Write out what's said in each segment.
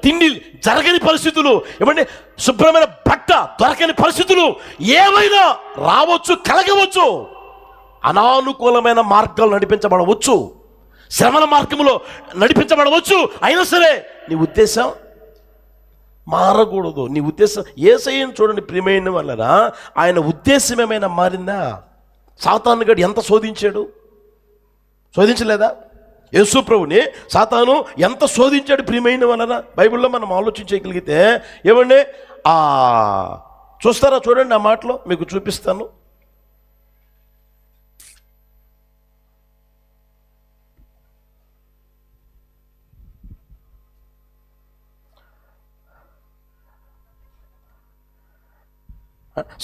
తిండి జరగని పరిస్థితులు, ఏమంటే శుభ్రమైన బట్ట దొరకని పరిస్థితులు ఏమైనా రావచ్చు, కలగవచ్చు. అనానుకూలమైన మార్గాలు నడిపించబడవచ్చు, శ్రమల మార్గంలో నడిపించబడవచ్చు. అయినా సరే నీ ఉద్దేశం మారకూడదు. నీ ఉద్దేశం యేసయ్యను చూడండి ప్రియమైన వాళ్ళరా, ఆయన ఉద్దేశం ఏమైనా మారిందా? సాతాను గడు ఎంత శోధించాడు, శోధించలేదా? యేసు ప్రభుని సాతాను ఎంత శోధించాడు ప్రియమైన వాళ్ళరా. బైబిల్లో మనం ఆలోచించగలిగితే ఏమండి చూస్తారా? చూడండి ఆ మాటలో మీకు చూపిస్తాను.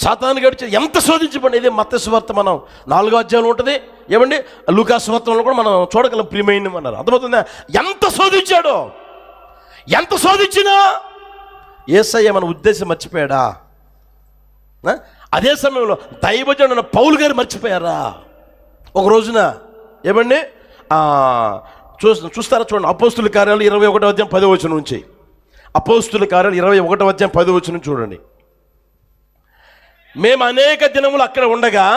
సాతాను గడిచి ఎంత శోధించబడి, ఇదే మత్తయి సువార్త మనం 4వ అధ్యాయంలో ఉంటుంది, ఏమండి లూకా సువార్తలో కూడా మనం చూడగలం ప్రియమైన అన్నారు. అర్థమవుతుందా? ఎంత శోధించాడో. ఎంత శోధించినా యేసయ్య మన ఉద్దేశం మర్చిపోయాడా? అదే సమయంలో దైవజనుడైన పౌలు గారు మర్చిపోయారా? ఒక రోజున ఏమండి చూస్తారా? చూడండి అపోస్తుల కార్యాలు 21వ అధ్యాయం 10వ వచనం నుంచి. అపోస్తుల కార్యాలు 21వ అధ్యాయం 10వ వచనం చూడండి. మేము అనేక దినములు అక్కడ ఉండగా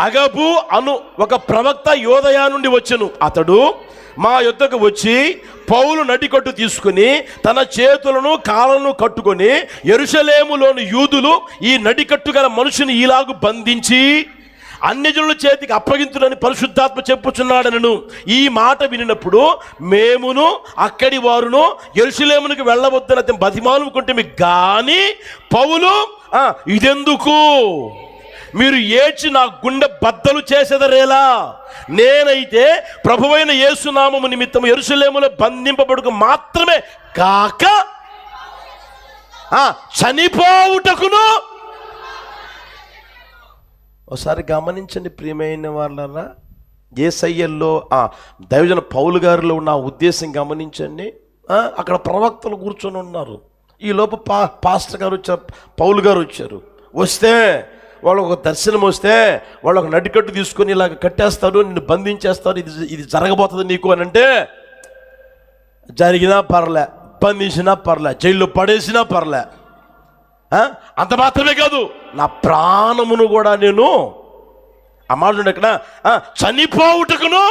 అగబు అను ఒక ప్రవక్త యోదయ నుండి వచ్చెను. అతడు మా యొద్దకు వచ్చి పౌలు నడికట్టు తీసుకుని తన చేతులను కాళ్ళను కట్టుకొని, యెరూషలేములోని యూదులు ఈ నడికట్టు గల మనుషుని ఈలాగు బంధించి అన్యజనుల చేతికి అప్పగించునని పరిశుద్ధాత్మ చెప్పుచున్నాడనను. ఈ మాట వినినప్పుడు మేమును అక్కడి వారును యెరూషలేమునికి వెళ్ళవద్దని అతను బతిమాలుకుంటే గాని పౌలు ఇదెందుకు, మీరు ఏడ్చి నా గుండె బద్దలు చేసేదరేలా? నేనైతే ప్రభువైన యేసునామము నిమిత్తం యెరూషలేములో బంధింపబడుకు మాత్రమే కాక చనిపోవుటకును. ఒకసారి గమనించండి ప్రియమైన వాళ్ళరా, యేసయ్యలో దైవజన పౌలు గారిలో ఉన్న ఉద్దేశం గమనించండి. అక్కడ ప్రవక్తలు కూర్చొని ఉన్నారు. ఈ లోపు పాస్టర్ గారు వచ్చారు, పౌలు గారు వచ్చారు. వస్తే వాళ్ళు ఒక దర్శనం వస్తే వాళ్ళు ఒక నడికట్టు తీసుకొని ఇలాగ కట్టేస్తారు, నిన్ను బంధించేస్తారు, ఇది జరగబోతుంది నీకు అని అంటే, జరిగినా పర్లే, బంధించినా పర్లే, జైల్లో పడేసినా పర్లే. అంత మాత్రమే కాదు, నా ప్రాణమును కూడా నేను అమ్మాడు ఎక్కడ చనిపోవుటకును.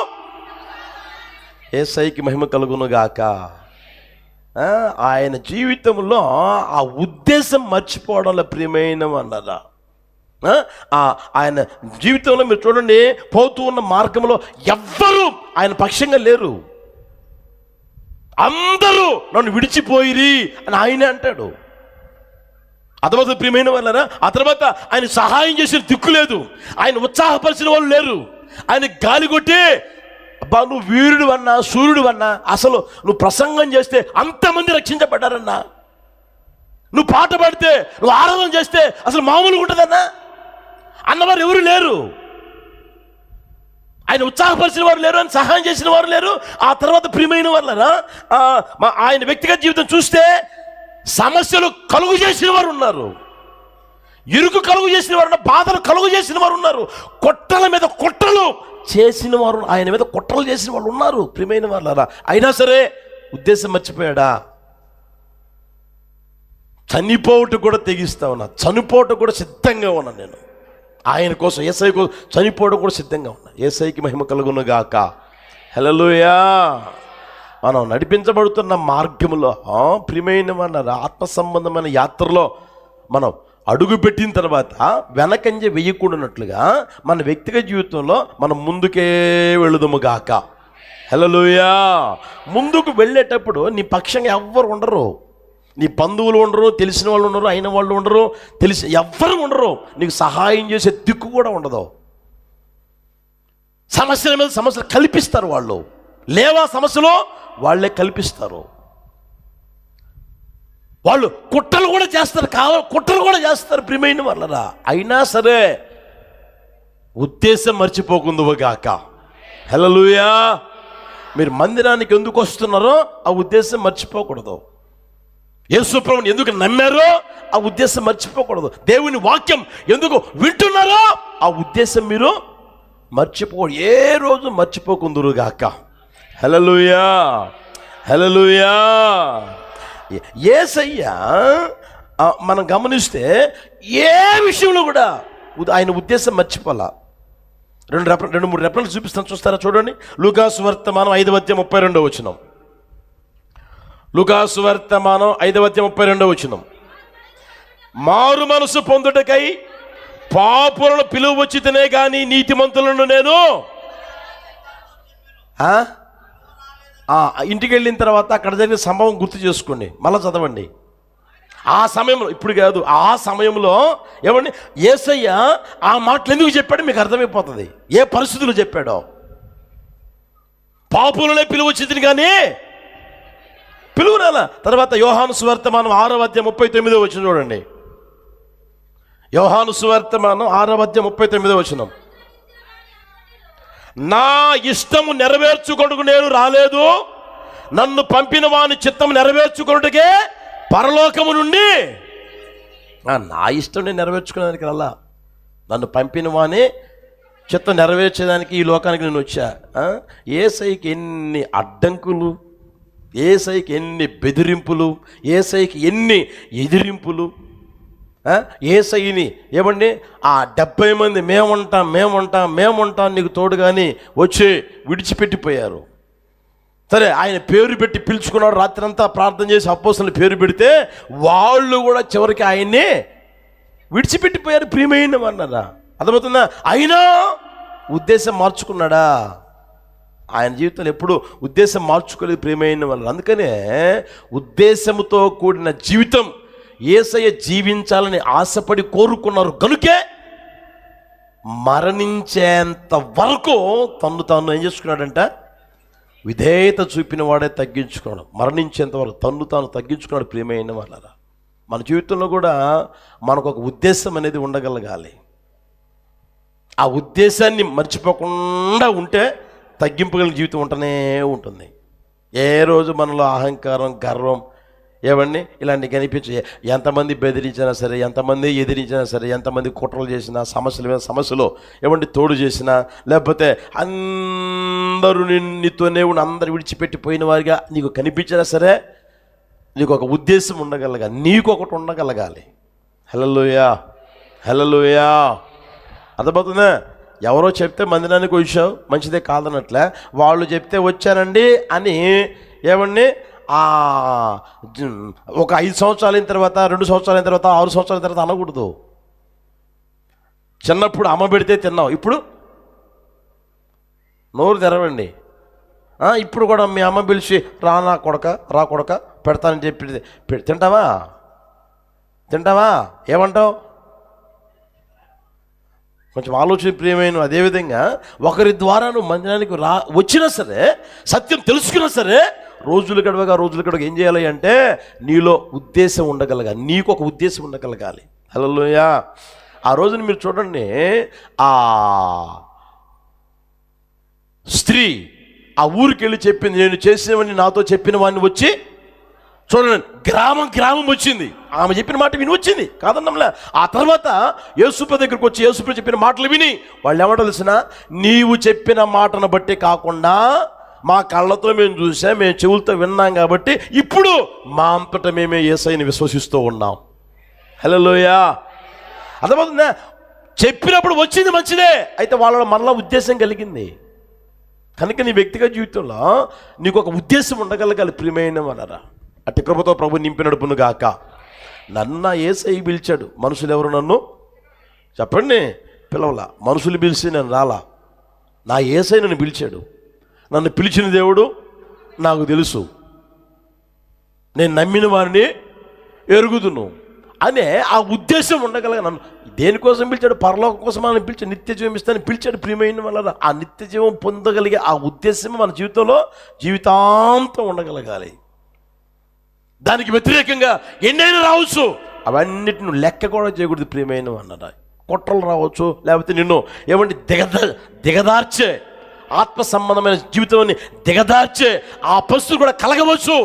యేసయ్యకి మహిమ కలుగును గాక. ఆయన జీవితంలో ఆ ఉద్దేశం మర్చిపోవడంలో ప్రియమైన అన్నదా. ఆయన జీవితంలో మీరు చూడండి, పోతూ ఉన్న మార్గంలో ఎవ్వరూ ఆయన పక్షంగా లేరు. అందరూ నన్ను విడిచిపోయిరి అని ఆయనే అంటాడు. ఆ తర్వాత ప్రియమైన వాళ్ళరా, ఆ తర్వాత ఆయన సహాయం చేసిన దిక్కు లేదు, ఆయన ఉత్సాహపరిచిన వాళ్ళు లేరు. ఆయన గాలి కొట్టి అబ్బా నువ్వు వీరుడు అన్నా, సూర్యుడు అన్నా, అసలు నువ్వు ప్రసంగం చేస్తే అంతమంది రక్షించబడ్డారన్నా, నువ్వు పాట పాడితే, నువ్వు ఆరాధన చేస్తే అసలు మామూలుగా ఉంటుందన్నా అన్నవారు ఎవరు లేరు. ఆయన ఉత్సాహపరిచిన వారు లేరు, ఆయన సహాయం చేసిన వారు లేరు. ఆ తర్వాత ప్రియమైన వాళ్ళరా, ఆయన వ్యక్తిగత జీవితం చూస్తే సమస్యలు కలుగు చేసిన వారు ఉన్నారు, ఇరుకు కలుగు చేసిన వారు ఉన్నారు, బాధలు కలుగు చేసిన వారు ఉన్నారు, కొట్టల మీద కొట్టలు చేసిన వారు, ఆయన మీద కుట్రలు చేసిన వాళ్ళు ఉన్నారు ప్రియమైన వాళ్ళరా. అయినా సరే ఉద్దేశం మర్చిపోయాడా? చనిపోవటం కూడా తెగిస్తా ఉన్నా, చనిపోవటం కూడా సిద్ధంగా ఉన్నా నేను ఆయన కోసం, యేసయ్య కోసం చనిపోవడం కూడా సిద్ధంగా ఉన్నా. యేసయ్యకి మహిమ కలుగును గాక. హల్లెలూయా. మనం నడిపించబడుతున్న మార్గంలో ప్రియమైన వాళ్ళ ఆత్మ సంబంధమైన యాత్రలో మనం అడుగు పెట్టిన తర్వాత వెనకంజ వెయ్యకూడనట్లుగా మన వ్యక్తిగత జీవితంలో మనం ముందుకే వెళుదుము గాక. హల్లెలూయా. ముందుకు వెళ్ళేటప్పుడు నీ పక్షంగా ఎవ్వరు ఉండరు, నీ బంధువులు ఉండరు, తెలిసిన వాళ్ళు ఉండరు, అయిన వాళ్ళు ఉండరు, ఎవ్వరు ఉండరు, నీకు సహాయం చేసే దిక్కు కూడా ఉండదు. సమస్యల మీద సమస్యలు కల్పిస్తారు వాళ్ళు, లేవా సమస్యలు వాళ్ళే కల్పిస్తారు. వాళ్ళు కుట్రలు కూడా చేస్తారు, కుట్రలు కూడా చేస్తారు ప్రియమైన వాళ్ళరా. అయినా సరే ఉద్దేశం మర్చిపోకుందుగాక. హల్లెలూయా. మీరు మందిరానికి ఎందుకు వస్తున్నారో ఆ ఉద్దేశం మర్చిపోకూడదు. యేసు ప్రభువుని ఎందుకు నమ్మారో ఆ ఉద్దేశం మర్చిపోకూడదు. దేవుని వాక్యం ఎందుకు వింటున్నారో ఆ ఉద్దేశం మీరు మర్చిపోకూడదు, ఏ రోజు మర్చిపోకుందురుగాక. హల్లెలూయా. హల్లెలూయా. యేసయ్య మనం గమనిస్తే ఏ విషయంలో కూడా ఆయన ఉద్దేశం మర్చిపోలా. రెండు మూడు రెఫరెన్స్ చూపిస్తాను, చూస్తారా? చూడండి. లూకా సువార్తమానం 5:32. లూకా సువార్తమానం 5:32. మారు మనసు పొందుటకై పాపులను పిలువ వచ్చితేనే కానీ నీతిమంతులను నేను ఇంటికి వెళ్ళిన తర్వాత అక్కడ జరిగిన సంభవం గుర్తు చేసుకోండి, మళ్ళీ చదవండి. ఆ సమయంలో, ఇప్పుడు కాదు, ఆ సమయంలో ఏమండి యేసయ్య ఆ మాటలు ఎందుకు చెప్పాడో మీకు అర్థమైపోతుంది. ఏ పరిస్థితులు చెప్పాడో. పాపులనే పిలువచ్చింది కానీ పిలువురాల. తర్వాత యోహాను సువార్తమానం 6:39 చూడండి. యోహాను సువార్తమానం 6:39. నా ఇష్టము నెరవేర్చుకొనుటకు నేను రాలేదు, నన్ను పంపిన వాని చిత్తము నెరవేర్చుకొనుటకే పరలోకము నుండి. నా ఇష్టం నేను నెరవేర్చుకునేదానికి రాలా, నన్ను పంపిన వాని చిత్తం నెరవేర్చేదానికి ఈ లోకానికి నేను వచ్చా. యేసయ్యకి ఎన్ని అడ్డంకులు, యేసయ్యకి ఎన్ని బెదిరింపులు, యేసయ్యకి ఎన్ని ఎదిరింపులు. యేసయ్యని ఏమండి 70 మంది మేముంటాం నీకు తోడు కానీ వచ్చి విడిచిపెట్టిపోయారు. సరే, ఆయన పేరు పెట్టి పిలుచుకున్నాడు, రాత్రి అంతా ప్రార్థన చేసి అపోస్తలుని పేరు పెడితే వాళ్ళు కూడా చివరికి ఆయన్ని విడిచిపెట్టిపోయారు. ప్రియమైన అన్నారా? అర్థమవుతుందా? అయినా ఉద్దేశం మార్చుకున్నాడా? ఆయన జీవితంలో ఎప్పుడు ఉద్దేశం మార్చుకోలేదు ప్రియమైన వాళ్ళు. అందుకనే ఉద్దేశంతో కూడిన జీవితం యేసయ్య జీవించాలని ఆశపడి కోరుకున్నారు కనుకే మరణించేంత వరకు తను తాను ఏం చేసుకున్నాడంట? విధేయత చూపిన వాడే తగ్గించుకున్నాడు. మరణించేంత వరకు తన్ను తాను తగ్గించుకున్నాడు. ప్రియమైన వాళ్ళరా, మన జీవితంలో కూడా మనకు ఒక ఉద్దేశం అనేది ఉండగలగాలి. ఆ ఉద్దేశాన్ని మర్చిపోకుండా ఉంటే తగ్గింపగలిగిన జీవితం ఉంటూనే ఉంటుంది. ఏ రోజు మనలో అహంకారం, గర్వం ఏమండి ఇలాంటివి కనిపించి ఎంతమంది బెదిరించినా సరే, ఎంతమంది ఎదిరించినా సరే, ఎంతమంది కుట్రలు చేసినా, సమస్యల మీద సమస్యలో ఏమండి తోడు చేసినా, లేకపోతే అందరూ నీతోనే ఉండి అందరు విడిచిపెట్టిపోయిన వారిగా నీకు కనిపించినా సరే, నీకు ఒక ఉద్దేశం ఉండగలగాలి, నీకు ఒకటి ఉండగలగాలి. హల్లెలూయా, హల్లెలూయా. అర్థమవుతుందా? ఎవరో చెప్తే మందిరానికి వచ్చావు మంచిదే కాదన్నట్లే, వాళ్ళు చెప్తే వచ్చానండి అని ఏమండి ఒక 5 సంవత్సరాలైన తర్వాత, 2 సంవత్సరాలైన తర్వాత, 6 సంవత్సరాల తర్వాత అనకూడదు. చిన్నప్పుడు అమ్మ పెడితే తిన్నావు, ఇప్పుడు నోరు తెరవండి. ఇప్పుడు కూడా మీ అమ్మ పిలిచి రా కొడక పెడతానని చెప్పి తింటావా? ఏమంటావు? కొంచెం ఆలోచన ప్రియమైన. అదేవిధంగా ఒకరి ద్వారా నువ్వు మందిరానికి వచ్చినా సరే, సత్యం తెలుసుకున్నా సరే, రోజులు గడవగా ఏం చేయాలి అంటే నీలో ఉద్దేశం ఉండగలగాలి, నీకు ఒక ఉద్దేశం ఉండగలగాలి. హల్లెలూయా. ఆ రోజున మీరు చూడండి, ఆ స్త్రీ ఆ ఊరికి వెళ్ళి చెప్పింది, నేను చేసినవన్నీ నాతో చెప్పిన వాడిని వచ్చి చూడండి. గ్రామం వచ్చింది, ఆమె చెప్పిన మాట విని వచ్చింది, కాదన్నలా. ఆ తర్వాత యేసుప్రభు దగ్గరికి వచ్చి యేసుప్రభు చెప్పిన మాటలు విని వాళ్ళు ఏమంటో తెలిసిన, నీవు చెప్పిన మాటను బట్టి కాకుండా మా కళ్ళతో మేము చూసాం, మేము చెవులతో విన్నాం కాబట్టి ఇప్పుడు మా అంతటా మేమే యేసయ్యని విశ్వసిస్తూ ఉన్నాం. హల్లెలూయా. అర్థమవుతుందా? చెప్పినప్పుడు వచ్చింది మంచిదే, అయితే వాళ్ళ మళ్ళా ఉద్దేశం కలిగింది. కనుక నీ వ్యక్తిగత జీవితంలో నీకు ఒక ఉద్దేశం ఉండగలగాలి. ప్రియమైన వాళ్ళరా, అట్టి కృపతో ప్రభు నింపి నడుపును గాక. నన్ను యేసయ్య పిలిచాడు. మనుషులు ఎవరు నన్ను చెప్పండి పిలవలా, మనుషులు పిలిచి నేను రాలా, నా యేసయ్య నన్ను పిలిచాడు. నన్ను పిలిచిన దేవుడు నాకు తెలుసు, నేను నమ్మిన వారిని ఎరుగుదును అనే ఆ ఉద్దేశం ఉండగలగా. నన్ను దేనికోసం పిలిచాడు? పరలోకం కోసం అని పిలిచాడు, నిత్య జీవం ఇస్తానని పిలిచాడు. ప్రియమైన వల్ల ఆ నిత్య జీవం పొందగలిగే ఆ ఉద్దేశం మన జీవితంలో జీవితాంతం ఉండగలగాలి. దానికి వ్యతిరేకంగా ఎన్నైనా రావచ్చు, అవన్నిటిని లెక్క కూడా చేయకూడదు. ప్రియమైన అన్నట కుట్రలు రావచ్చు, లేకపోతే నిన్ను ఏమంటే దిగదార్చే ఆత్మ సంబంధమైన జీవితాన్ని దిగదార్చే ఆ పరిస్థితులు కూడా కలగవచ్చు.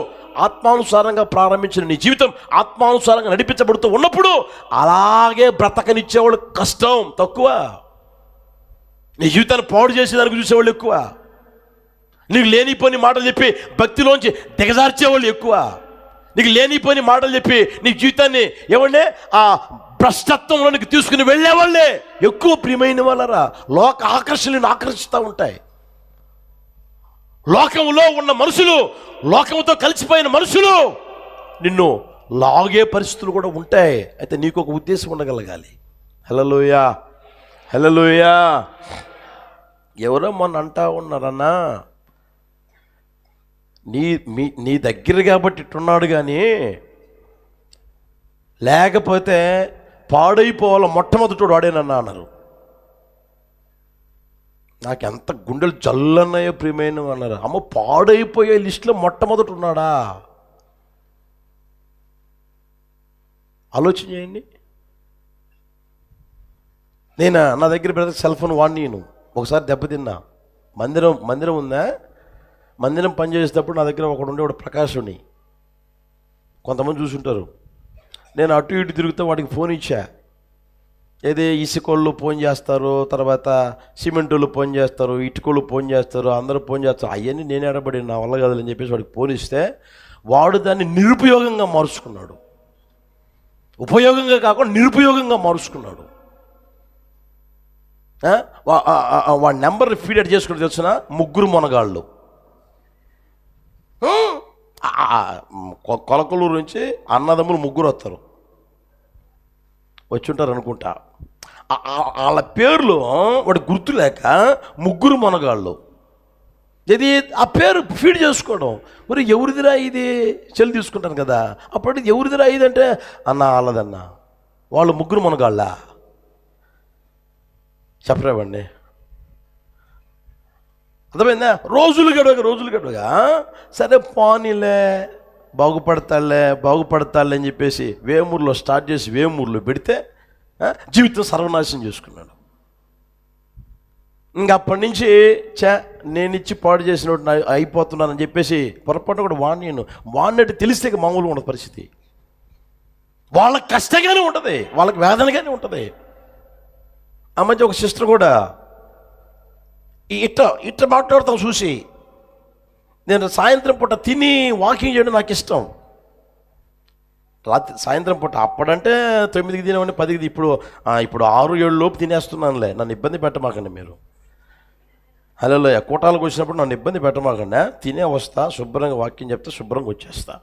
ఆత్మానుసారంగా ప్రారంభించిన నీ జీవితం ఆత్మానుసారంగా నడిపించబడుతూ ఉన్నప్పుడు అలాగే బ్రతకనిచ్చేవాళ్ళు కష్టం తక్కువ, నీ జీవితాన్ని పాడు చేసేదానికి చూసేవాళ్ళు ఎక్కువ, నీకు లేనిపోని మాటలు చెప్పి భక్తిలోంచి దిగజార్చేవాళ్ళు ఎక్కువ. నీకు లేనిపోని మాటలు చెప్పి నీ జీవితాన్ని ఏమంటే ఆ భ్రష్టత్వంలోనికి తీసుకుని వెళ్ళేవాళ్ళే ఎక్కువ ప్రియమైన వాళ్ళరా. లోక ఆకర్షణలను ఆకర్షిస్తూ ఉంటాయి. లోకంలో ఉన్న మనుషులు, లోకంతో కలిసిపోయిన మనుషులు నిన్ను లాగే పరిస్థితులు కూడా ఉంటాయి. అయితే నీకు ఒక ఉద్దేశం ఉండగలగాలి. హల్లెలూయా, హల్లెలూయా. ఎవరో మొన్న అంటా ఉన్నారన్నా, నీ దగ్గర కాబట్టి ఇట్టున్నాడు కానీ లేకపోతే పాడైపోవాల మొట్టమొదటి వాడేనన్నా అన్నారు. నాకు ఎంత గుండెలు జల్లన్నాయో ప్రియమైన అన్నారు. అమ్మ, పాడైపోయే లిస్టులో మొట్టమొదటి ఉన్నాడా? ఆలోచన చేయండి. నా దగ్గర బ్రదర్ సెల్ ఫోన్ వాడిని ఒకసారి దెబ్బతిన్నా. మందిరం ఉందా, మందిరం పనిచేసేటప్పుడు నా దగ్గర ఒకడు ఉండేవాడు ప్రకాశుని. కొంతమంది చూసుంటారు. నేను అటు ఇటు తిరుగుతూ వాడికి ఫోన్ ఇచ్చా. ఏదే ఇసుకోళ్ళు ఫోన్ చేస్తారు, తర్వాత సిమెంటోళ్ళు ఫోన్ చేస్తారు, ఇటుకోళ్ళు ఫోన్ చేస్తారు, అందరూ ఫోన్ చేస్తారు. అవన్నీ నేను ఎడబడి నా వల్ల కదని చెప్పేసి వాడికి ఫోన్ ఇస్తే వాడు దాన్ని నిరుపయోగంగా మార్చుకున్నాడు. ఉపయోగంగా కాకుండా నిరుపయోగంగా మార్చుకున్నాడు. వాడి నెంబర్ ఫీడ్ చేసుకుని తెలిసిన 3 మొనగాళ్ళు కొలకలూరు నుంచి అన్నదమ్ములు 3 వస్తారు, వచ్చి ఉంటారు అనుకుంటా. వాళ్ళ పేర్లు వాడు గుర్తులేక 3 మొనగాళ్ళు. ఇది ఆ పేరు ఫీడ్ చేసుకోవడం. మరి ఎవరిదిరా ఇది చెల్లి తీసుకుంటాను కదా, అప్పుడు ఎవరిదిరా ఇది అంటే అన్న వాళ్ళదన్నా. వాళ్ళు 3 మొనగాళ్ళ చెప్పరేవండి. అర్థమైందా? రోజులు గడవగా సరే పోనీలే బాగుపడతాలే అని చెప్పేసి వేమూరులో స్టార్ట్ చేసి వేమూరులో పెడితే జీవితం సర్వనాశనం చేసుకున్నాడు. ఇంక అప్పటి నుంచి నేనిచ్చి పాడు చేసినట్టు అయిపోతున్నానని చెప్పేసి పొరపాటు కూడా వాడినట్టు తెలిస్తే మామూలుగా ఉండదు పరిస్థితి. వాళ్ళకి కష్టంగానే ఉంటుంది, వాళ్ళకి వేదనగానే ఉంటుంది. ఆ మధ్య ఒక సిస్టర్ కూడా ఇట్ట మాట్లాడతాం చూసి, నేను సాయంత్రం పూట తిని వాకింగ్ చేయడం నాకు ఇష్టం. సాయంత్రం పూట అప్పుడంటే 9కి తినేవాడిని, 10కి. ఇప్పుడు 6-7 లోపు తినేస్తున్నానులే. నన్ను ఇబ్బంది పెట్టమాకండి మీరు. హల్లెలూయా. కూటాలకు వచ్చినప్పుడు నన్ను ఇబ్బంది పెట్టమాకండి. తినే వస్తా, శుభ్రంగా వాకింగ్ చెప్తే శుభ్రంగా వచ్చేస్తా.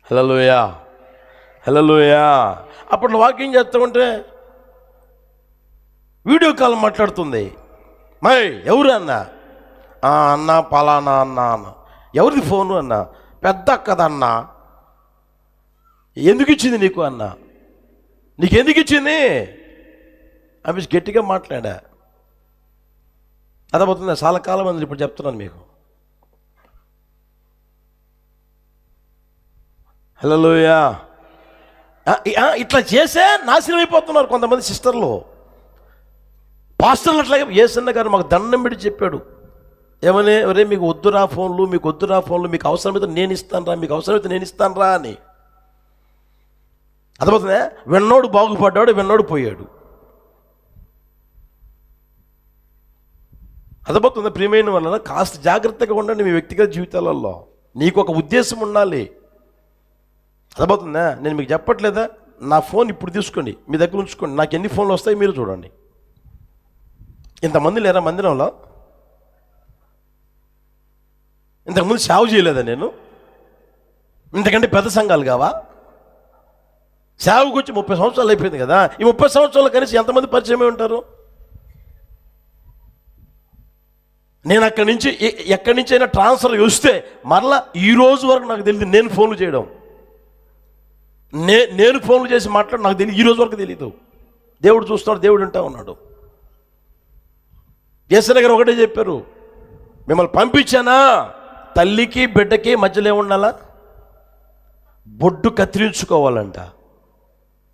హల్లెలూయా, హల్లెలూయా. అప్పుడు వాకింగ్ చేస్తూ ఉంటే వీడియో కాల్ మాట్లాడుతుంది. ఎవరు అన్నా? అన్న పలానా అన్నా. ఎవరిది ఫోను అన్నా? పెద్ద అక్కదన్నా. ఎందుకు ఇచ్చింది నీకు అన్నా? నీకెందుకు ఇచ్చింది? ఆమె గట్టిగా మాట్లాడా. అర్థమవుతుందా? చాలా కాలం మంది ఇప్పుడు చెప్తున్నాను మీకు. హల్లెలూయా. ఇట్లా చేసే నాశనం అయిపోతున్నారు కొంతమంది సిస్టర్లు. పాస్టర్లు అట్లాగే యేసన్న గారు మాకు దండం పెట్టి చెప్పాడు. ఏమని? ఒరే మీకు వద్దురా ఫోన్లు, మీకు అవసరమైతే నేను ఇస్తాను రా అని. అర్థమవుతుందా? విన్నోడు బాగుపడ్డాడు, విన్నోడు పోయాడు. అర్థమవుతుందా? ప్రియమైన వలన కాస్త జాగ్రత్తగా ఉండండి మీ వ్యక్తిగత జీవితాలలో. నీకు ఒక ఉద్దేశం ఉండాలి. అర్థమవుతుందా? నేను మీకు చెప్పట్లేదా? నా ఫోన్ ఇప్పుడు తీసుకోండి, మీ దగ్గర ఉంచుకోండి. నాకు ఎన్ని ఫోన్లు వస్తాయి మీరు చూడండి. ఇంతమంది లేరా మందిరంలో? ఇంతకుముందు సేవ చేయలేదా నేను? ఇంతకంటే పెద్ద సంఘాలు కావా? సేవకు వచ్చి 30 సంవత్సరాలు అయిపోయింది కదా. ఈ 30 సంవత్సరాలు కలిసి ఎంతమంది పరిచయమే ఉంటారు? నేను ఎక్కడి నుంచి అయినా ట్రాన్స్ఫర్ వస్తే మరలా ఈ రోజు వరకు నాకు తెలియదు. నేను ఫోన్లు చేయడం, నేను ఫోన్లు చేసి మాట్లాడు నాకు తెలియదు. ఈ రోజు వరకు తెలియదు. దేవుడు చూస్తున్నాడు, దేవుడు వింటా ఉన్నాడు. యేసన్న గారు ఒకటే చెప్పారు, మిమ్మల్ని పంపించానా తల్లికి బిడ్డకి మధ్యలో ఏముండాలా? బొడ్డు కత్తిరించుకోవాలంట.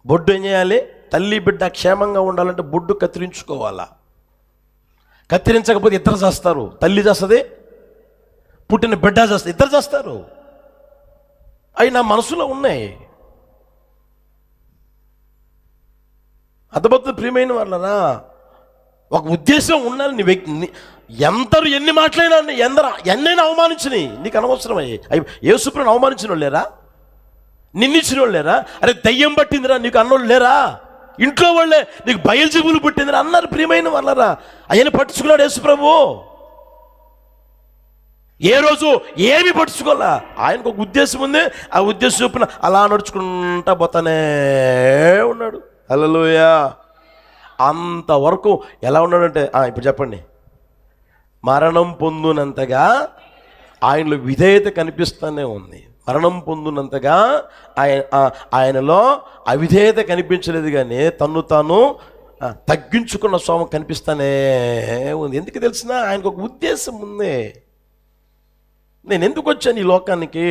బొడ్డు ఏం చేయాలి? తల్లి బిడ్డ క్షేమంగా ఉండాలంటే బొడ్డు కత్తిరించుకోవాలా. కత్తిరించకపోతే ఇద్దరు చేస్తారు. తల్లి చేస్తుంది, పుట్టిన బిడ్డ చేస్తుంది, ఇద్దరు చేస్తారు. అవి నా మనసులో ఉన్నాయి. అర్థమవుతుంది ప్రియమైన వాళ్ళనా? ఒక ఉద్దేశం ఉండాలి. నీ వ్యక్తి ఎందరు ఎన్ని మాట్లాడినా, ఎన్నైనా అవమానించినాయి నీకు అనవసరమయ్యి. యేసుప్రభుని అవమానించిన లేరా? నిన్నిచ్చిన వాళ్ళు లేరా? అరే దయ్యం పట్టిందిరా నీకు అన్నోళ్ళు లేరా? ఇంట్లో వాళ్ళే నీకు బయలుజీవులు పుట్టిందిరా అన్నారు. ప్రియమైన వాళ్ళరా, ఆయన పట్టించుకున్నాడు యేసు ప్రభు. ఏ రోజు ఏమి పట్టించుకోవాలా? ఆయనకు ఒక ఉద్దేశం ఉంది. ఆ ఉద్దేశం చొప్పున అలా నడుచుకుంటా పోతానే ఉన్నాడు. హల్లెలూయా. అంతవరకు ఎలా ఉన్నాడంటే, ఇప్పుడు చెప్పండి, మరణం పొందునంతగా ఆయనలో విధేయత కనిపిస్తూనే ఉంది. మరణం పొందునంతగా ఆయనలో అవిధేయత కనిపించలేదు, కానీ తన్ను తాను తగ్గించుకున్న స్వభావం కనిపిస్తూనే ఉంది. ఎందుకు తెలిసిన? ఆయనకు ఒక ఉద్దేశం ఉంది. నేను ఎందుకు వచ్చాను ఈ లోకానికి,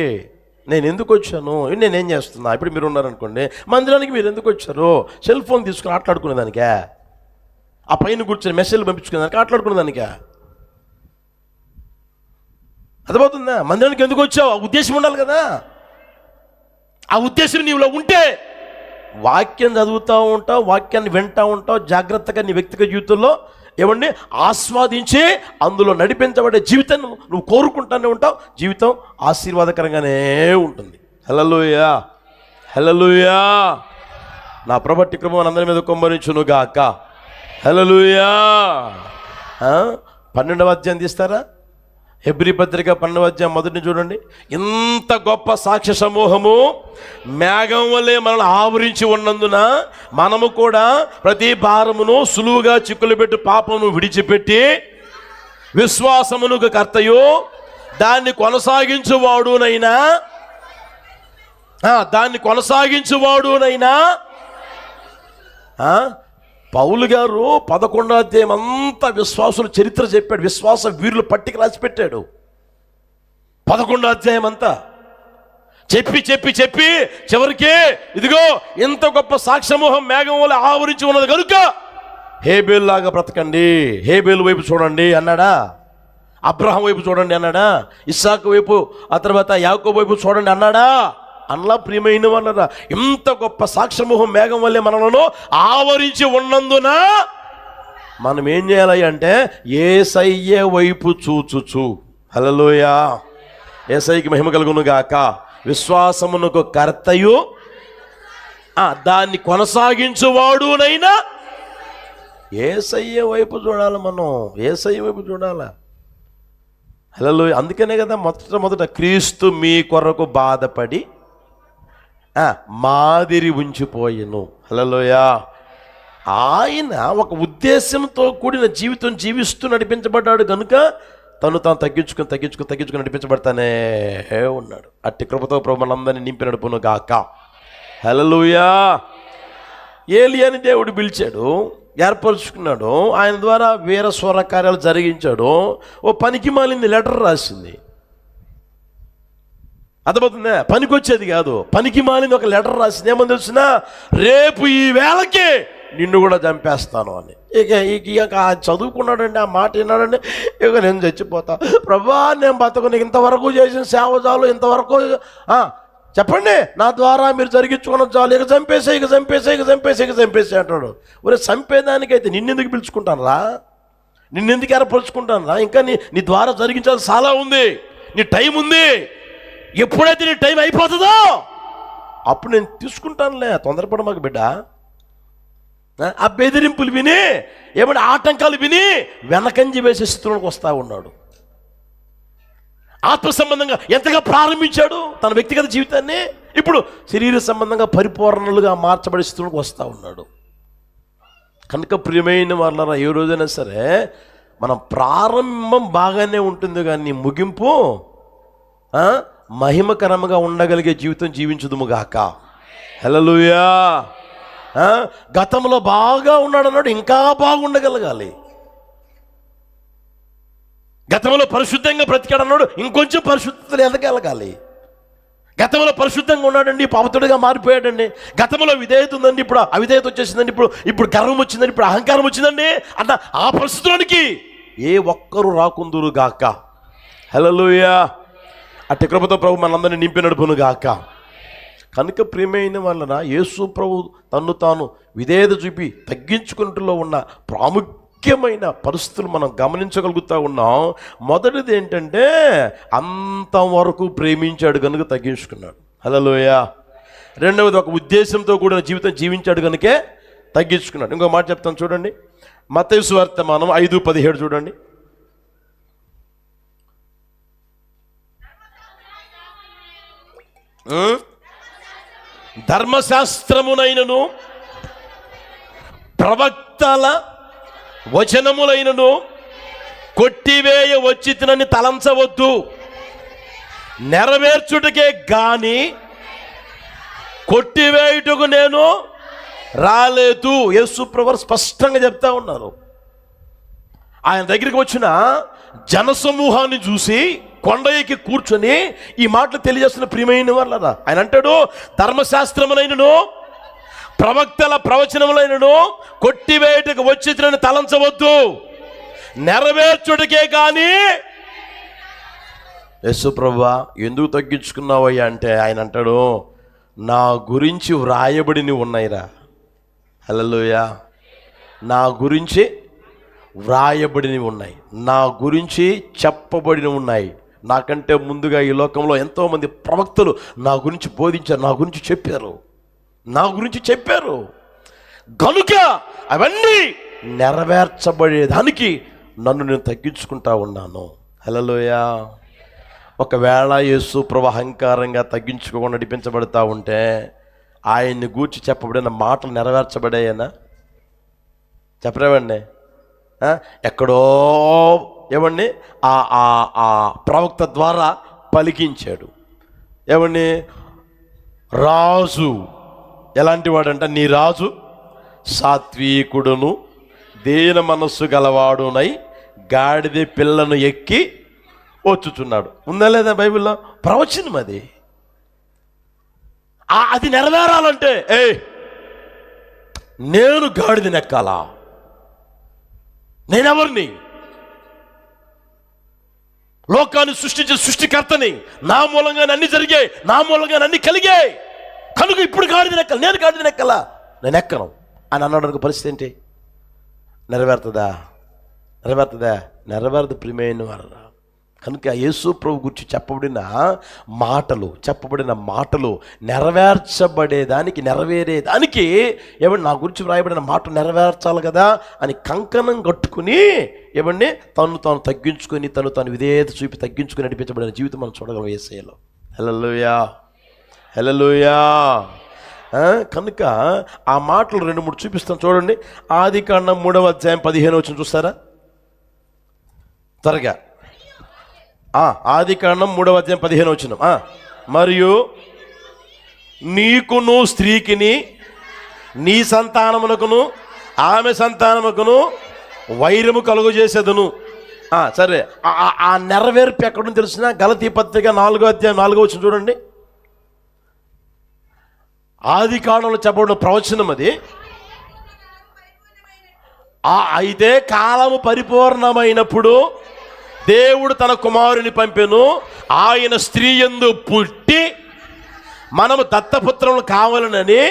నేను ఎందుకు వచ్చాను, నేనేం చేస్తున్నా? ఇప్పుడు మీరు ఉన్నారనుకోండి, మందిరానికి మీరు ఎందుకు వచ్చారు? సెల్ ఫోన్ తీసుకుని ఆటలాడుకునేదానికా? ఆ పైన కూర్చొని మెసేజ్లు పంపించుకునేదానికి, ఆటలాడుకునేదానికా? అర్థమవుతుందా? మందిరానికి ఎందుకు వచ్చావు? ఆ ఉద్దేశం ఉండాలి కదా. ఆ ఉద్దేశం నీవులో ఉంటే వాక్యం చదువుతూ ఉంటావు, వాక్యాన్ని వింటూ ఉంటావు, జాగ్రత్తగా నీ వ్యక్తిగత జీవితంలో ఏమండి ఆస్వాదించి అందులో నడిపించబడే జీవితాన్ని నువ్వు కోరుకుంటూనే ఉంటావు. జీవితం ఆశీర్వాదకరంగానే ఉంటుంది. హల్లెలూయా, హల్లెలూయా. నా ప్రభువు కృప అందరి మీద కుమ్మరించును గాక. హల్లెలూయా. 12వ అధ్యాయం తీస్తారా? హెబ్రీ పత్రిక 12వ అధ్యాయం మొదటిని చూడండి. ఇంత గొప్ప సాక్ష్య సమూహము మేఘం వల్లే మనల్ని ఆవరించి ఉన్నందున మనము కూడా ప్రతి భారమును సులువుగా చిక్కులు పెట్టి పాపమును విడిచిపెట్టి విశ్వాసమునకు కర్తయు దాన్ని కొనసాగించువాడునైనా పౌలు గారు 11వ అధ్యాయం అంతా విశ్వాసుల చరిత్ర చెప్పాడు. విశ్వాస వీరుల పట్టిక రాసి పెట్టాడు. 11వ అధ్యాయం అంతా చెప్పి చెప్పి చెప్పి చివరికి ఇదిగో ఇంత గొప్ప సాక్ష్యమూహం మేఘం వల్ల ఆవరించి ఉన్నది కనుక హేబేలు లాగా బ్రతకండి, హేబేలు వైపు చూడండి అన్నాడా? అబ్రహాం వైపు చూడండి అన్నాడా? ఇస్సాకు వైపు, ఆ తర్వాత యాకోబు వైపు చూడండి అన్నాడా? అన్లా. ప్రియమైన వాళ్ళరా, ఇంత గొప్ప సాక్ష్యమూహం మేఘం వల్లే మనలను ఆవరించి ఉన్నందున మనం ఏం చేయాలి అంటే యేసయ్య వైపు చూచుచు, హల్లెలూయా, యేసయ్యకి మహిమ కలుగును గాక, విశ్వాసమునకు కర్తయు దాన్ని కొనసాగించువాడునైనా యేసయ్య వైపు చూడాలి. మనం యేసయ్య వైపు చూడాలి. హల్లెలూయా. అందుకనే కదా మొదట క్రీస్తు మీ కొరకు బాధపడి మాదిరి ఉంచిపోయెను. హల్లెలూయా. ఆయన ఒక ఉద్దేశంతో కూడిన జీవితం జీవిస్తూ నడిపించబడ్డాడు కనుక తను తాను తగ్గించుకుని నడిపించబడతానే ఉన్నాడు. అట్టి కృపతో ప్రభు మనందరినీ నింపి నడుపును గాక. హల్లెలూయా. ఏలియాని దేవుడు పిలిచాడు, ఏర్పరచుకున్నాడు, ఆయన ద్వారా వీర స్వర కార్యాలు జరిగించాడు. ఓ పనికి మాలింది లెటర్ రాసింది. అర్థమవుతుందా? పనికి వచ్చేది కాదు, పనికి మాలింది ఒక లెటర్ రాసింది. ఏమని తెలిసినా, రేపు ఈ వేళకి నిన్ను కూడా చంపేస్తాను అని. ఇక చదువుకున్నాడండి, ఆ మాట విన్నాడండి. ఇక నేను చచ్చిపోతా ప్రభా, నేను బతకు, నీకు ఇంతవరకు చేసిన సేవ చాలు, ఇంతవరకు చెప్పండి, నా ద్వారా మీరు జరిగించుకున్న చాలు, ఇక చంపేసే అంటాడు. ఒరే, చంపేదానికైతే నిన్నెందుకు పిలుచుకుంటాను రా, నిన్నెందుకు ఏర్పరచుకుంటాను రా? ఇంకా నీ ద్వారా జరిగించాల్సి చాలా ఉంది, నీ టైం ఉంది. ఎప్పుడైతే నీ టైం అయిపోతుందో అప్పుడు నేను తీసుకుంటానులే, తొందరపడ మాకు బిడ్డ. ఆ బెదిరింపులు విని, ఏమంటే ఆటంకాలు విని వెనకంజి వేసే స్థితిలోకి వస్తూ ఉన్నాడు. ఆత్మ సంబంధంగా ఎంతగా ప్రారంభించాడు తన వ్యక్తిగత జీవితాన్ని, ఇప్పుడు శరీర సంబంధంగా పరిపూర్ణలుగా మార్చబడే స్థితిలోకి వస్తూ ఉన్నాడు. కనుక ప్రియమైన వాళ్ళరా, ఏ రోజైనా సరే మనం ప్రారంభం బాగానే ఉంటుంది, కానీ ముగింపు మహిమకరంగా ఉండగలిగే జీవితం జీవించుదుముగాక. హల్లెలూయా. గతంలో బాగా ఉన్నాడు అన్నాడు, ఇంకా బాగుండగలగాలి. గతంలో పరిశుద్ధంగా బ్రతికాడు అన్నాడు, ఇంకొంచెం పరిశుద్ధతలు ఎదగలగాలి. గతంలో పరిశుద్ధంగా ఉన్నాడండి, పాపతుడిగా మారిపోయాడండి. గతంలో విధేయత ఉందండి, ఇప్పుడు అవిధేయత వచ్చేసిందండి, ఇప్పుడు గర్వం వచ్చిందండి, ఇప్పుడు అహంకారం వచ్చిందండి అన్న ఆ పరిస్థితుల్లోనికి ఏ ఒక్కరు రాకుందురు గాక. హల్లెలూయా. అట్టి కృపతో ప్రభు మనందరినీ నింపి నడుపును గాక. కనుక ప్రియమైన వాళ్ళన, యేసు ప్రభు తన్ను తాను విధేయత చూపి తగ్గించుకుంటూ ఉన్న ప్రాముఖ్యమైన పరిస్థితులు మనం గమనించగలుగుతూ ఉన్నాం. మొదటిది ఏంటంటే, అంతవరకు ప్రేమించాడు కనుక తగ్గించుకున్నాడు. హల్లెలూయా. రెండవది ఒక ఉద్దేశంతో కూడిన జీవితం జీవించాడు కనుకే తగ్గించుకున్నాడు. ఇంకో మాట చెప్తాను చూడండి, మత్తయి సువార్తమానం 5:17 చూడండి. ధర్మశాస్త్రమునైనను ప్రవక్తల వచనములైనను కొట్టివేయ వచ్చితినని తలంచవద్దు, నెరవేర్చుటకే గాని కొట్టివేయుటకు నేను రాలేదు. యేసు ప్రభువు స్పష్టంగా చెప్తా ఉన్నారు. ఆయన దగ్గరికి వచ్చిన జనసమూహాన్ని చూసి కొండ ఎక్కి కూర్చొని ఈ మాటలు తెలియజేస్తున్న ప్రియమైన వాళ్ళరా, ఆయన అంటాడు, ధర్మశాస్త్రములైనను ప్రవక్తల ప్రవచనములైనను కొట్టివేయుటకు వచ్చితినని తలంచవద్దు, నెరవేర్చుటకే కానీ. యేసు ప్రభువా ఎందుకు తగ్గించుకున్నావయ్యా అంటే ఆయన అంటాడు, నా గురించి వ్రాయబడిని ఉన్నాయిరా. హల్లెలూయా. నా గురించి వ్రాయబడినవి ఉన్నాయి, నా గురించి చెప్పబడినవి ఉన్నాయి. నాకంటే ముందుగా ఈ లోకంలో ఎంతోమంది ప్రవక్తలు నా గురించి బోధించారు, నా గురించి చెప్పారు. కనుక అవన్నీ నెరవేర్చబడేదానికి నన్ను నేను తగ్గించుకుంటా ఉన్నాను. హల్లెలూయా. ఒకవేళ యేసు ప్రభు అహంకారంగా తగ్గించుకోకుండా నడిపించబడతా ఉంటే ఆయన్ని గూర్చి చెప్పబడిన మాటలు నెరవేర్చబడాయనా? చెప్పరేవండి. ఎక్కడో ఏమండి ఆ ప్రవక్త ద్వారా పలికించాడు. ఏమండి, రాజు ఎలాంటి వాడంట, నీ రాజు సాత్వికుడును దీన మనస్సు గలవాడునై గాడిద పిల్లను ఎక్కి వచ్చుచున్నాడు. ఉందా లేదా బైబిల్లో? ప్రవచనం అది. అది నెరవేరాలంటే నేను గాడిదనెక్కాలా? నేనెవరిని? లోకాన్ని సృష్టించే సృష్టికర్తని. నా మూలంగానే అన్ని జరిగాయి, నా మూలంగానే అన్ని కలిగాయి. కనుక ఇప్పుడు గాడిదనెక్కాలి. నేను గాడిదనెక్కాలా? నేను ఎక్కను అని అన్నాడు. పరిస్థితి ఏంటి? నెరవేరుతుందా? నెరవేరదు ప్రియమైన వారరా. కనుక యేసు ప్రభు గురించి చెప్పబడిన మాటలు నెరవేరేదానికి ఏమండి, నా గురించి వ్రాయబడిన మాట నెరవేర్చాలి కదా అని కంకణం కట్టుకుని ఏమండి తాను తగ్గించుకొని తను విధేయత చూపి తగ్గించుకుని నడిపించబడిన జీవితం మనం చూడగలం యేసయ్యలో. హల్లెలూయా. కనుక ఆ మాటలు 2-3 చూపిస్తాను చూడండి. ఆదికాండం 3:15 చూస్తారా? త్వరగా. ఆదికాండం 3:15. మరియు నీకును స్త్రీకిని నీ సంతానమునకును ఆమె సంతానముకును వైరము కలుగు చేసేదను. సరే, ఆ నెరవేర్పు ఎక్కడుంది తెలిసిన? గలతీ పత్రిక 4:4 చూడండి. ఆదికాండంలో చెప్పబడిన ప్రవచనం అది. అయితే కాలము పరిపూర్ణమైనప్పుడు దేవుడు తన కుమారుని పంపెను, ఆయన స్త్రీ యందు పుట్టి మనము దత్తపుత్రములు కావాలనని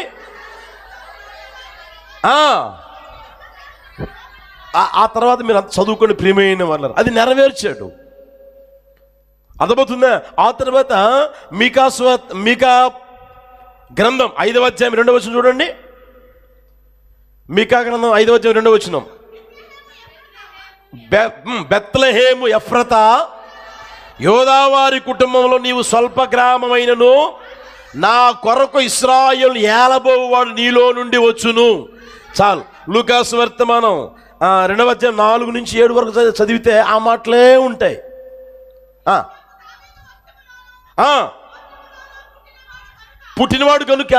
ఆ తర్వాత మీరు అంత చదువుకొని ప్రియమైన వాళ్ళు అది నెరవేర్చాడు. అర్థమవుతుందా? ఆ తర్వాత మీకా గ్రంథం 5:2 చూడండి. మీకా గ్రంథం 5:2. బెత్లెహేము ఎఫ్రతా, యోదావారి కుటుంబంలో నీవు స్వల్ప గ్రామమైనను నా కొరకు ఇశ్రాయేలు ఏలబోవాడు నీలో నుండి వచ్చును. చాలు. లూకాసు వర్తమానం 2:4-7 వరకు చదివితే ఆ మాటలే ఉంటాయి. పుట్టినవాడు కనుక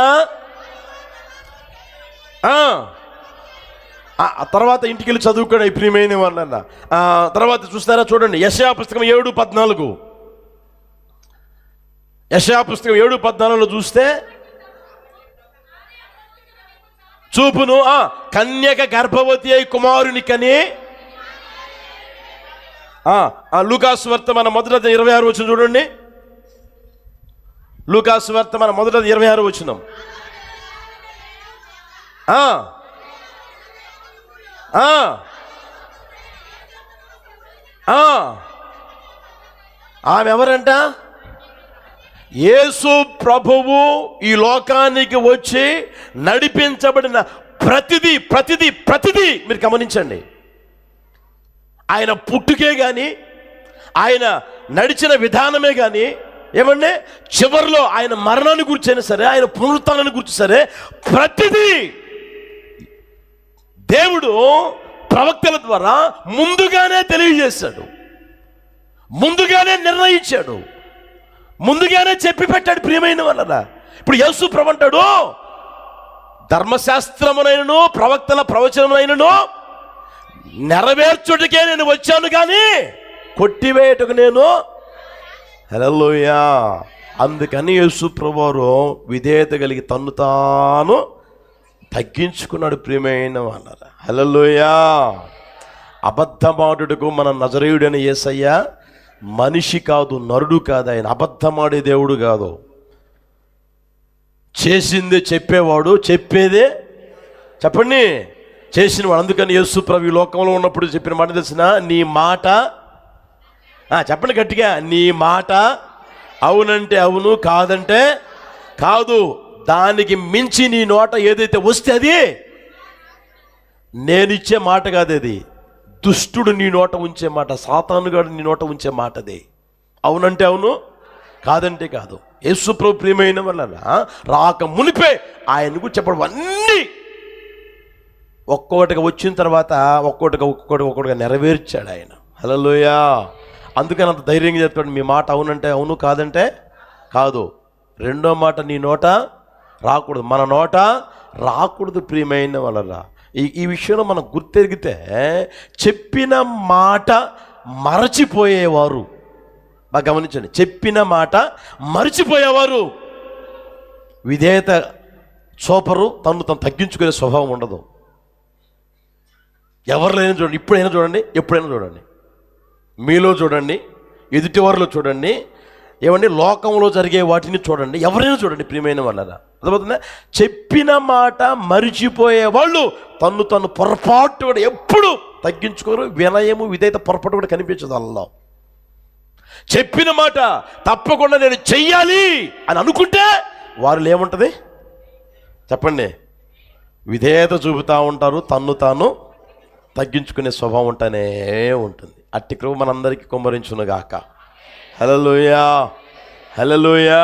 తర్వాత ఇంటికి వెళ్ళి చదువుకోండి ప్రియమైన వాళ్ళ. తర్వాత చూస్తారా చూడండి, యెషయా పుస్తకం 7:14. యెషయా పుస్తకం 7:14 చూస్తే చూపును కన్యక గర్భవతి అయి కుమారుని కని. లూకాసు వర్తమానం 1:26 చూడండి. లూకాసు వర్తమానం 1:26. ఆమె ఎవరంట? యేసు ప్రభువు ఈ లోకానికి వచ్చి నడిపించబడిన ప్రతిదీ మీరు గమనించండి. ఆయన పుట్టుకే కానీ, ఆయన నడిచిన విధానమే కానీ, ఏమంటే చివరిలో ఆయన మరణాన్ని గురించైనా సరే, ఆయన పునరుత్థానాన్ని గురించి సరే, ప్రతిదీ దేవుడు ప్రవక్తల ద్వారా ముందుగానే తెలియజేశాడు, ముందుగానే నిర్ణయించాడు, ముందుగానే చెప్పి పెట్టాడు. ప్రియమైన వాళ్ళరా, ఇప్పుడు యేసు ప్రభు అంటాడు, ధర్మశాస్త్రమునైనను ప్రవక్తల ప్రవచనమునైనను నెరవేర్చుటకే నేను వచ్చాను కానీ కొట్టివేయటకు నేను. హల్లెలూయా. అందుకని యేసు ప్రభువారు విధేయత కలిగి తన్ను తాను తగ్గించుకున్నాడు. ప్రియమైన వాళ్ళరా, హల్లెలూయా. అబద్ధమాడుటకు మన నజరేయుడైన యేసయ్య మనిషి కాదు, నరుడు కాదు. ఆయన అబద్ధమాడే దేవుడు కాదు. చేసిందే చెప్పేవాడు, చెప్పేదే చెప్పండి చేసినవాడు. అందుకని యేసు ప్రభు ఈ లోకంలో ఉన్నప్పుడు చెప్పిన మాట తెలిసిన, నీ మాట చెప్పండి గట్టిగా, నీ మాట అవునంటే అవును, కాదంటే కాదు. దానికి మించి నీ నోట ఏదైతే వస్తే అది నేనిచ్చే మాట కాదు, అది దుష్టుడు నీ నోట ఉంచే మాట, సాతానుగాడు నీ నోట ఉంచే మాట అది. అవునంటే అవును, కాదంటే కాదు. యేసు ప్రభు ప్రియమైన వల్ల రాక మునిపే ఆయన గురించి చెప్పడం అన్నీ ఒక్కొక్కటిగా వచ్చిన తర్వాత ఒక్కొక్కటిగా నెరవేర్చాడు ఆయన. హల్లెలూయా. అందుకని అంత ధైర్యంగా చెప్తాడు, మీ మాట అవునంటే అవును, కాదంటే కాదు. రెండో మాట నీ నోట రాకూడదు, మన నోట రాకూడదు. ప్రియమైన వాళ్ళరా, ఈ విషయంలో మనం గుర్తెరిగితే చెప్పిన మాట మరచిపోయేవారు, బాగా గమనించండి, చెప్పిన మాట మరచిపోయేవారు విధేయత చూపరు, తను తగ్గించుకునే స్వభావం ఉండదు. ఎవరిలో చూడండి, ఇప్పుడైనా చూడండి, ఎప్పుడైనా చూడండి, మీలో చూడండి, ఎదుటివారిలో చూడండి, ఏమండి లోకంలో జరిగే వాటిని చూడండి, ఎవరైనా చూడండి. ప్రియమైన వాళ్ళరా, అర్థమవుతుందా? చెప్పిన మాట మరిచిపోయే వాళ్ళు తను పొరపాటు కూడా ఎప్పుడు తగ్గించుకోరు. వినయము విధేయత పొరపాటు కూడా కనిపించదు వాళ్ళలో. చెప్పిన మాట తప్పకుండా నేను చెయ్యాలి అని అనుకుంటే వారిలో ఏముంటుంది చెప్పండి, విధేయత చూపుతూ ఉంటారు, తాను తగ్గించుకునే స్వభావం ఉంటూనే ఉంటుంది. అట్టి కృప మనందరికీ కుమ్మరించునుగాక. హల్లెలూయా, హల్లెలూయా.